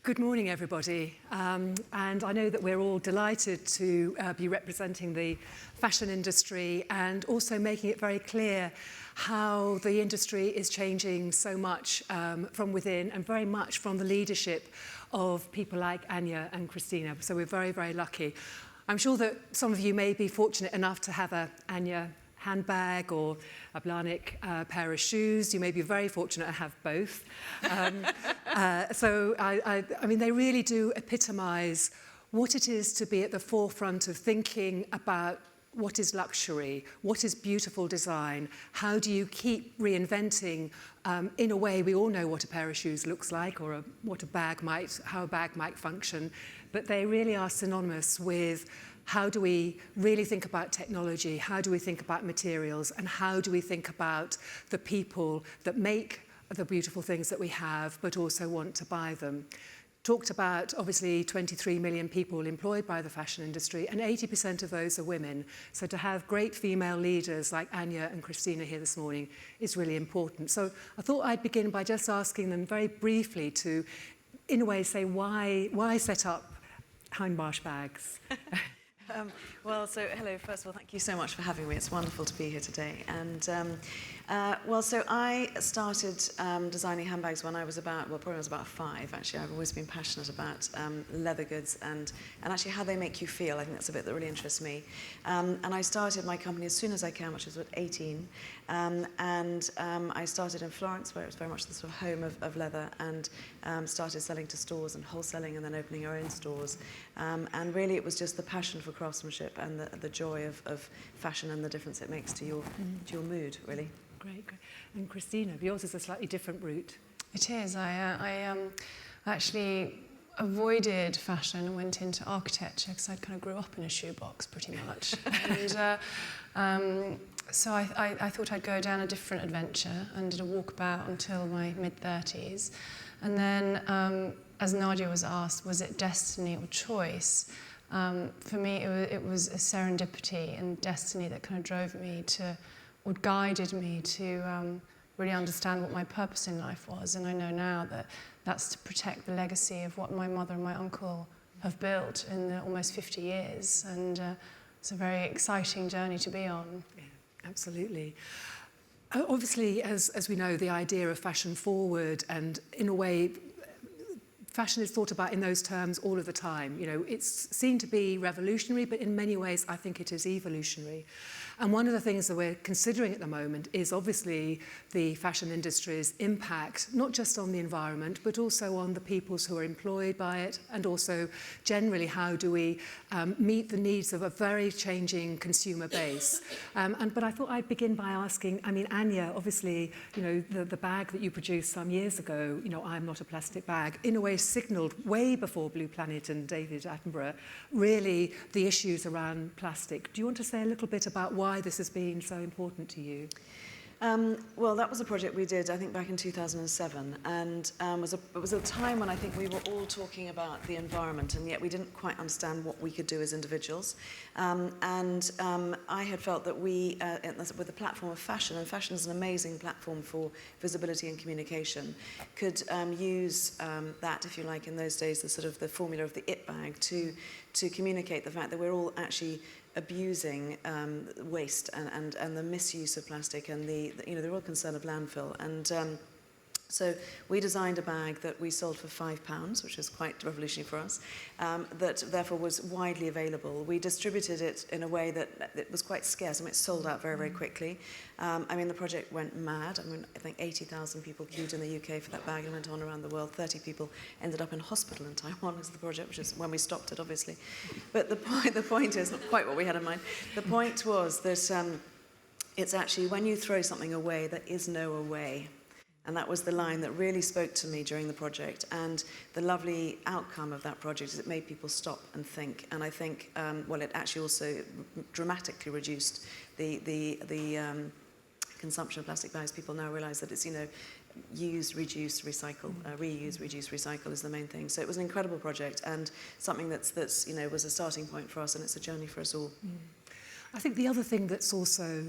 Good morning, everybody. And I know that we're all delighted to be representing the fashion industry and also making it very clear how the industry is changing so much from within and very much from the leadership of people like Anya and Kristina. So we're very, very lucky. I'm sure that some of you may be fortunate enough to have a Anya handbag or a Blahnik pair of shoes. You may be very fortunate to have both. So I mean, they really do epitomise what it is to be at the forefront of thinking about what is luxury, what is beautiful design, how do you keep reinventing in a way we all know what a pair of shoes looks like or how a bag might function, but they really are synonymous with how do we really think about technology, how do we think about materials, and how do we think about the people that make the beautiful things that we have, but also want to buy them. Talked about, obviously, 23 million people employed by the fashion industry, and 80% of those are women. So to have great female leaders like Anya and Kristina here this morning is really important. So I thought I'd begin by just asking them very briefly to, in a way, say why set up Hindmarch bags? Well, so hello, first of all, thank you so much for having me. It's wonderful to be here today. And so I started designing handbags when I was probably about 5, actually. I've always been passionate about leather goods and actually how they make you feel. I think that's a bit that really interests me. And I started my company as soon as I can, which was at 18. I started in Florence, where it was very much the sort of home of leather, and started selling to stores and wholesaling and then opening our own stores. And really it was just the passion for craftsmanship and the joy of fashion and the difference it makes to your mood, really. Great. And Kristina, yours is a slightly different route. It is. I actually avoided fashion and went into architecture because I kind of grew up in a shoebox pretty much. And so I thought I'd go down a different adventure and did a walkabout until my mid-30s. And then, as Nadia was asked, was it destiny or choice? For me, it was a serendipity and destiny that kind of drove me to, or guided me to really understand what my purpose in life was. And I know now that that's to protect the legacy of what my mother and my uncle have built in the almost 50 years. And it's a very exciting journey to be on. Yeah, absolutely. Obviously, as we know, the idea of fashion forward, and in a way, fashion is thought about in those terms all of the time. You know, it's seen to be revolutionary, but in many ways, I think it is evolutionary. And one of the things that we're considering at the moment is obviously the fashion industry's impact, not just on the environment, but also on the peoples who are employed by it, and also generally how do we meet the needs of a very changing consumer base. But I thought I'd begin by asking, I mean, Anya, obviously, you know, the bag that you produced some years ago, you know, I'm not a plastic bag, in a way signalled way before Blue Planet and David Attenborough, really the issues around plastic. Do you want to say a little bit about why this has been so important to you? Well, that was a project we did, I think, back in 2007, and it was a time when I think we were all talking about the environment, and yet we didn't quite understand what we could do as individuals. I had felt that we, with the platform of fashion, and fashion is an amazing platform for visibility and communication, could use that, if you like, in those days, the sort of the formula of the it bag to communicate the fact that we're all actually abusing waste and the misuse of plastic and the real concern of landfill. And so we designed a bag that we sold for £5, which was quite revolutionary for us, that therefore was widely available. We distributed it in a way that it was quite scarce. I mean, it sold out very, very quickly. I mean, the project went mad. I mean, I think 80,000 people queued in the UK for that bag and went on around the world. 30 people ended up in hospital in Taiwan because of the project, which is when we stopped it, obviously. But the point is not quite what we had in mind. The point was that it's actually when you throw something away, there is no away. And that was the line that really spoke to me during the project. And the lovely outcome of that project is it made people stop and think. And I think, well, it actually also dramatically reduced the consumption of plastic bags. People now realise that it's, you know, use, reduce, recycle. Reuse, reduce, recycle is the main thing. So it was an incredible project and something that's you know, was a starting point for us, and it's a journey for us all. I think the other thing that's also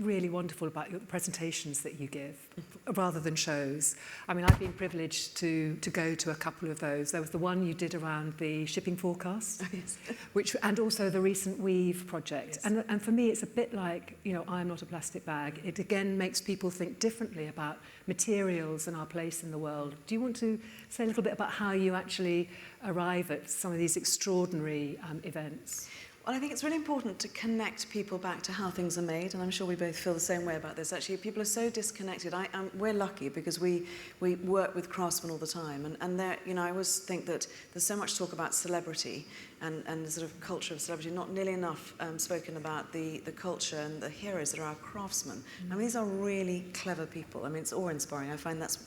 really wonderful about the presentations that you give, rather than shows. I mean, I've been privileged to go to a couple of those. There was the one you did around the shipping forecast, and also the recent Weave project. Yes. And for me, it's a bit like, you know, I'm not a plastic bag. It again makes people think differently about materials and our place in the world. Do you want to say a little bit about how you actually arrive at some of these extraordinary events? Well, I think it's really important to connect people back to how things are made, and I'm sure we both feel the same way about this. Actually, people are so disconnected. We're lucky because we work with craftsmen all the time, and you know, I always think that there's so much talk about celebrity and the sort of culture of celebrity, not nearly enough spoken about the culture and the heroes that are our craftsmen. I mean, these are really clever people. I mean, it's awe-inspiring. I find that's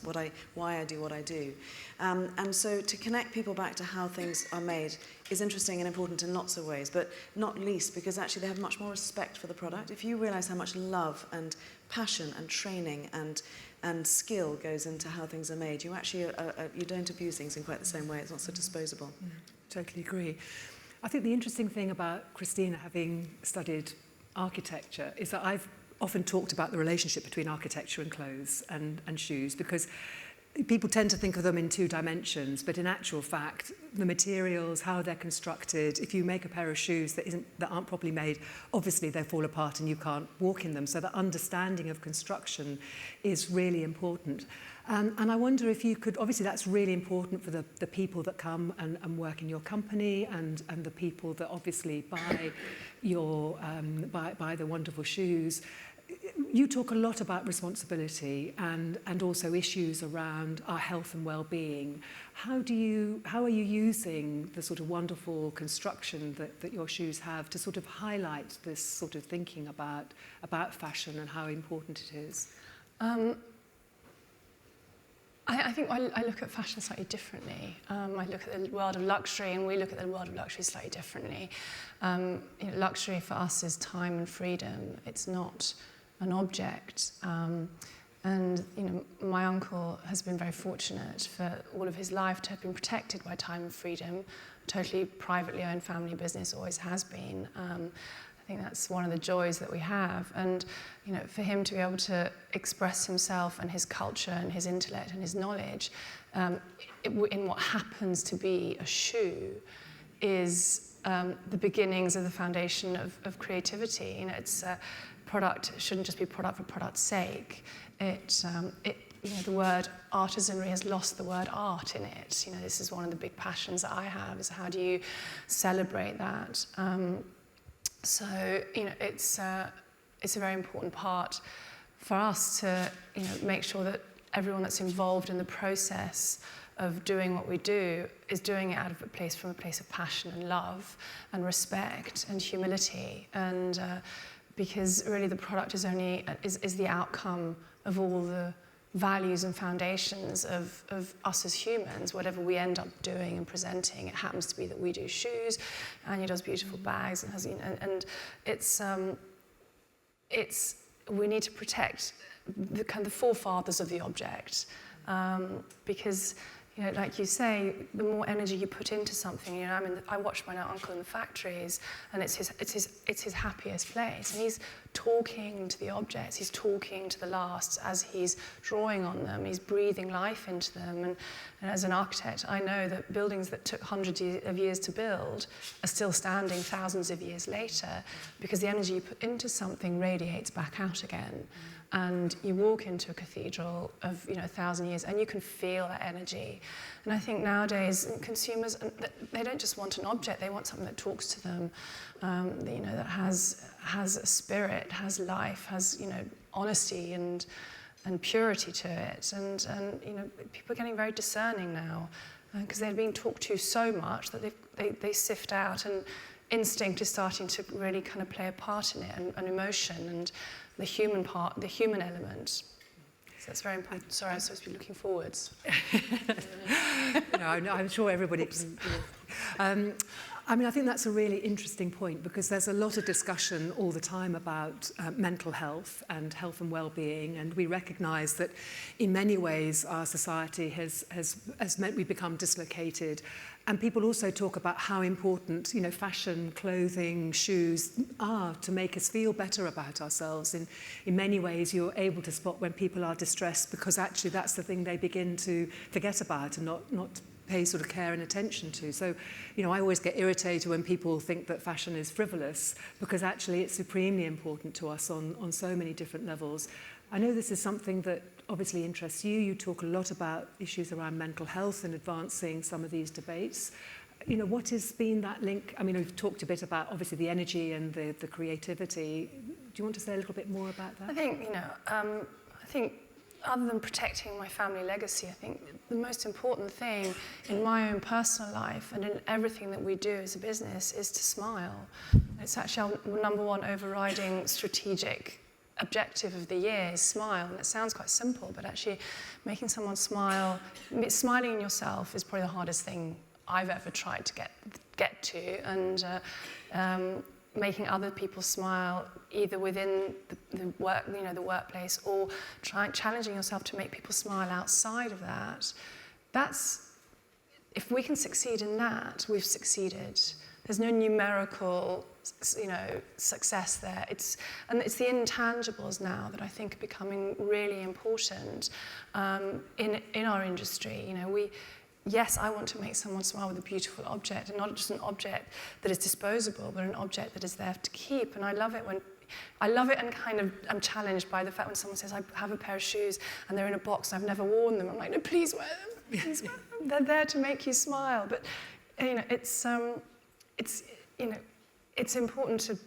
why I do what I do. And so to connect people back to how things are made is interesting and important in lots of ways, but not least because actually they have much more respect for the product. If you realise how much love and passion and training and skill goes into how things are made, you actually you don't abuse things in quite the same way. It's not so disposable. Totally agree. I think the interesting thing about Kristina having studied architecture is that I've often talked about the relationship between architecture and clothes and shoes, because people tend to think of them in two dimensions, but in actual fact, the materials, how they're constructed, if you make a pair of shoes that aren't properly made, obviously they fall apart and you can't walk in them. So the understanding of construction is really important. And I wonder if you could, obviously that's really important for the people that come and work in your company and the people that obviously buy buy the wonderful shoes. You talk a lot about responsibility and also issues around our health and well-being. How are you using the sort of wonderful construction that your shoes have to sort of highlight this sort of thinking about fashion and how important it is? I think I look at fashion slightly differently. I look at the world of luxury, and we look at the world of luxury slightly differently. You know, luxury for us is time and freedom. It's not an object. And you know, my uncle has been very fortunate for all of his life to have been protected by time and freedom. Totally privately owned family business, always has been. I think that's one of the joys that we have. And you know, for him to be able to express himself and his culture and his intellect and his knowledge in what happens to be a shoe is the beginnings of the foundation of creativity. You know, it's product shouldn't just be product for product's sake. You know, the word artisanry has lost the word art in it. You know, this is one of the big passions that I have, is how do you celebrate that? So, you know, it's a very important part for us to, you know, make sure that everyone that's involved in the process of doing what we do is doing it from a place of passion and love and respect and humility. And because really the product is the outcome of all the values and foundations of us as humans. Whatever we end up doing and presenting, it happens to be that we do shoes, Anya does beautiful bags, and has, you know, and it's we need to protect the kind of the forefathers of the object, because, you know, like you say, the more energy you put into something, you know, I watched my uncle in the factories, and it's his happiest place, and he's talking to the objects, he's talking to the lasts as he's drawing on them, he's breathing life into them, and as an architect, I know that buildings that took hundreds of years to build are still standing thousands of years later, because the energy you put into something radiates back out again. And you walk into a cathedral of, you know, 1,000 years, and you can feel that energy. And I think nowadays consumers, they don't just want an object; they want something that talks to them, you know, that has a spirit, has life, has, you know, honesty and purity to it. And you know, people are getting very discerning now because they're being talked to so much that they sift out, and instinct is starting to really kind of play a part in it, and emotion and the human part, the human element. So that's very important. Sorry, I'm supposed to be looking forwards. No, I'm sure everybody I mean, I think that's a really interesting point because there's a lot of discussion all the time about mental health and well-being, and we recognise that in many ways our society has meant we've become dislocated. And people also talk about how important, you know, fashion, clothing, shoes are to make us feel better about ourselves. In many ways, you're able to spot when people are distressed because actually that's the thing they begin to forget about and not pay sort of care and attention to. So, you know, I always get irritated when people think that fashion is frivolous because actually it's supremely important to us on so many different levels. I know this is something that obviously interests you. You talk a lot about issues around mental health and advancing some of these debates. You know, what has been that link? I mean, we've talked a bit about obviously the energy and the creativity. Do you want to say a little bit more about that? I think, you know, I think other than protecting my family legacy, I think the most important thing in my own personal life and in everything that we do as a business is to smile. It's actually our number one overriding strategic objective of the year is smile. And it sounds quite simple, but actually making someone smile, smiling in yourself is probably the hardest thing I've ever tried to get to. And making other people smile, either within the work, you know, the workplace, or challenging yourself to make people smile outside of that. That's, if we can succeed in that, we've succeeded. There's no numerical, you know, success there. It's the intangibles now that I think are becoming really important in our industry. You know, yes, I want to make someone smile with a beautiful object, and not just an object that is disposable, but an object that is there to keep. And I love it and kind of I'm challenged by the fact when someone says, I have a pair of shoes and they're in a box and I've never worn them. I'm like, no, please wear them. Please wear them. They're there to make you smile. But, you know, it's important to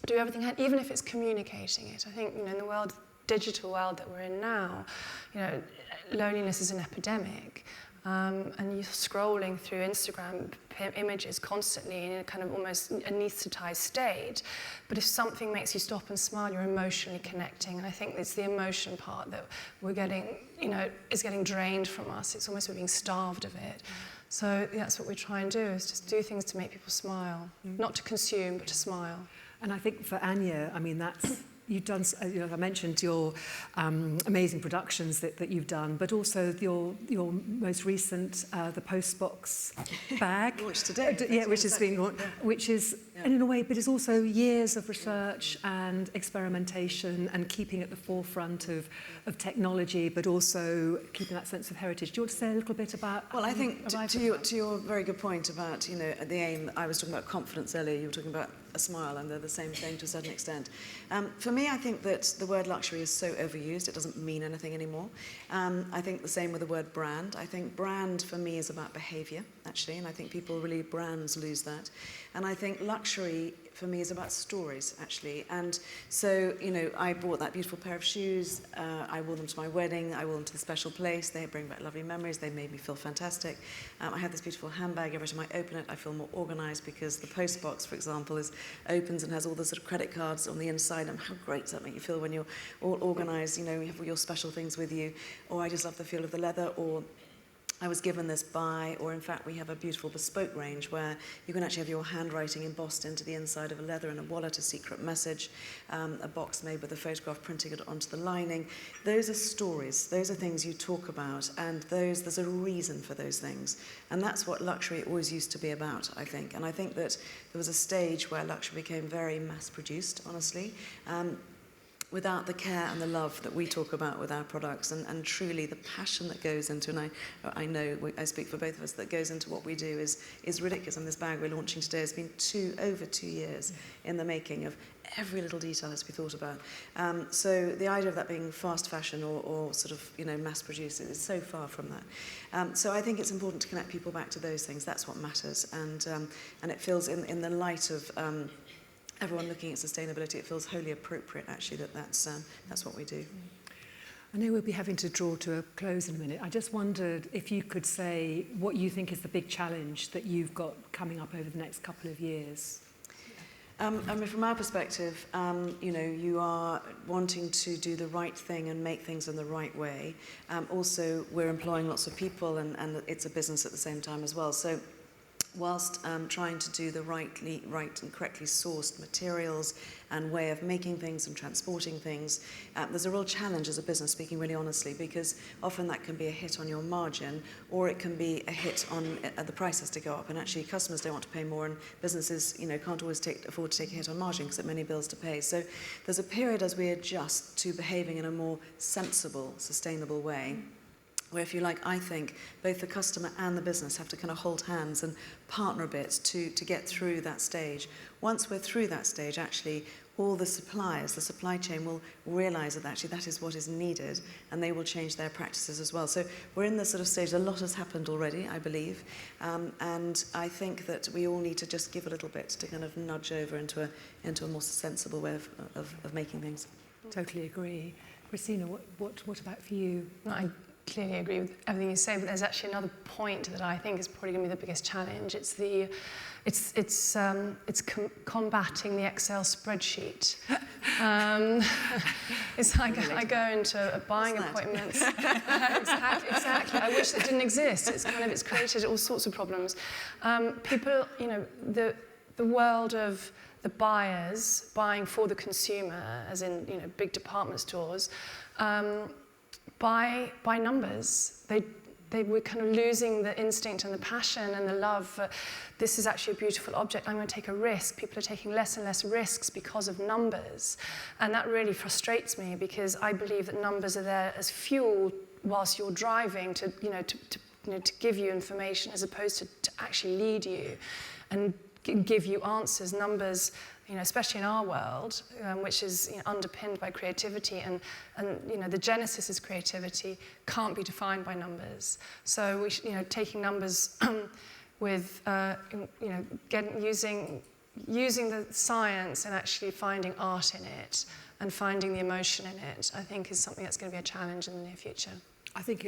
do everything, even if it's communicating it. I think, you know, in the digital world that we're in now, you know, loneliness is an epidemic. And you're scrolling through Instagram images constantly in a kind of almost anaesthetized state. But if something makes you stop and smile, you're emotionally connecting. And I think it's the emotion part that we're getting, you know, is getting drained from us. It's almost we're being starved of it. So that's what we try and do, is just do things to make people smile. Not to consume, but to smile. And I think for Anya, I mean, that's... You've done, you know, I mentioned your amazing productions that you've done, but also your most recent, the Postbox bag. Launched today. Yeah, which has been launched, which is, and in a way, but it's also years of research and experimentation and keeping at the forefront of technology, but also keeping that sense of heritage. Do you want to say a little bit about... Well, I think to your very good point about, you know, the aim, I was talking about confidence earlier, you were talking about a smile, and they're the same thing to a certain extent. For me, I think that the word luxury is so overused, it doesn't mean anything anymore. I think the same with the word brand. I think brand for me is about behaviour, actually, and I think brands lose that. And I think luxury for me is about stories, actually. And so, you know, I bought that beautiful pair of shoes, I wore them to my wedding, I wore them to the special place, they bring back lovely memories, they made me feel fantastic. I have this beautiful handbag, every time I open it, I feel more organised because the postbox, for example, opens and has all the sort of credit cards on the inside, and how great does that make you feel when you're all organised, you know, you have all your special things with you. Or I just love the feel of the leather, or I was given this by, or in fact we have a beautiful bespoke range where you can actually have your handwriting embossed into the inside of a leather, and a wallet, a secret message, a box made with a photograph printing it onto the lining. Those are stories, those are things you talk about, and there's a reason for those things. And that's what luxury always used to be about, I think. And I think that there was a stage where luxury became very mass-produced, honestly. Without the care and the love that we talk about with our products, and truly the passion that goes into, and I know I speak for both of us, that goes into what we do is ridiculous. And this bag we're launching today has been over 2 years in the making of every little detail has to be thought about. So the idea of that being fast fashion or sort of, you know, mass produced is so far from that. So I think it's important to connect people back to those things. That's what matters, and it feels in the light of everyone looking at sustainability, it feels wholly appropriate, actually, that's what we do. I know we'll be having to draw to a close in a minute. I just wondered if you could say what you think is the big challenge that you've got coming up over the next couple of years. I mean, from our perspective, you know, you are wanting to do the right thing and make things in the right way. Also, we're employing lots of people, and it's a business at the same time as well. So whilst trying to do the right and correctly sourced materials and way of making things and transporting things. There's a real challenge as a business, speaking really honestly, because often that can be a hit on your margin, or it can be a hit on the price has to go up, and actually customers don't want to pay more, and businesses, you know, can't always afford to take a hit on margin because there are many bills to pay. So there's a period as we adjust to behaving in a more sensible, sustainable way, where, if you like, I think both the customer and the business have to kind of hold hands and partner a bit to get through that stage. Once we're through that stage, actually, all the suppliers, the supply chain will realise that actually that is what is needed, and they will change their practices as well. So we're in this sort of stage. A lot has happened already, I believe, and I think that we all need to just give a little bit to kind of nudge over into a more sensible way of making things. Totally agree. Kristina, what about for you? I clearly agree with everything you say, but there's actually another point that I think is probably going to be the biggest challenge. It's combating the Excel spreadsheet. It's like I go into buying appointments. Exactly. I wish it didn't exist. It's created all sorts of problems. People, you know, the world of the buyers buying for the consumer, as in, you know, big department stores. By numbers. They were kind of losing the instinct and the passion and the love for, this is actually a beautiful object, I'm going to take a risk. People are taking less and less risks because of numbers. And that really frustrates me, because I believe that numbers are there as fuel whilst you're driving to give you information, as opposed to actually lead you and give you answers. Numbers, you know, especially in our world, which is, you know, underpinned by creativity, and you know, the genesis is creativity, can't be defined by numbers. So we you know, taking numbers with you know, using the science and actually finding art in it and finding the emotion in it, I think is something that's going to be a challenge in the near future. I think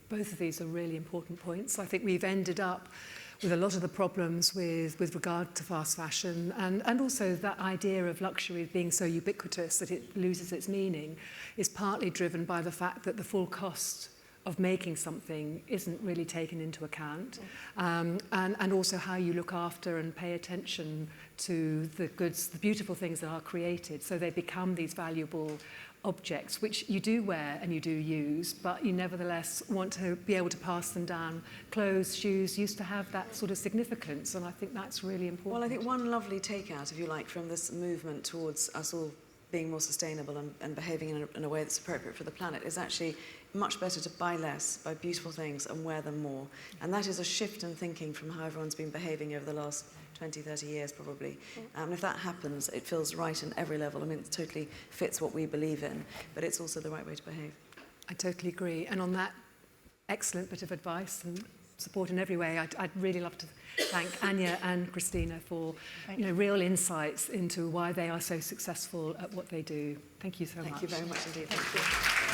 both of these are really important points. I think we've ended up with a lot of the problems with regard to fast fashion, and also that idea of luxury being so ubiquitous that it loses its meaning is partly driven by the fact that the full cost of making something isn't really taken into account, and also how you look after and pay attention to the goods, the beautiful things that are created, so they become these valuable objects which you do wear and you do use, but you nevertheless want to be able to pass them down. Clothes, shoes used to have that sort of significance, and I think that's really important. Well, I think one lovely takeout, if you like, from this movement towards us all being more sustainable and behaving in a way that's appropriate for the planet is actually much better to buy less, buy beautiful things and wear them more. And that is a shift in thinking from how everyone's been behaving over the last 20, 30 years probably. If that happens, it feels right in every level. I mean, it totally fits what we believe in, but it's also the right way to behave. I totally agree. And on that excellent bit of advice and support in every way, I'd really love to thank Anya and Kristina for real insights into why they are so successful at what they do. Thank you so much. Thank you very much indeed. Thank you.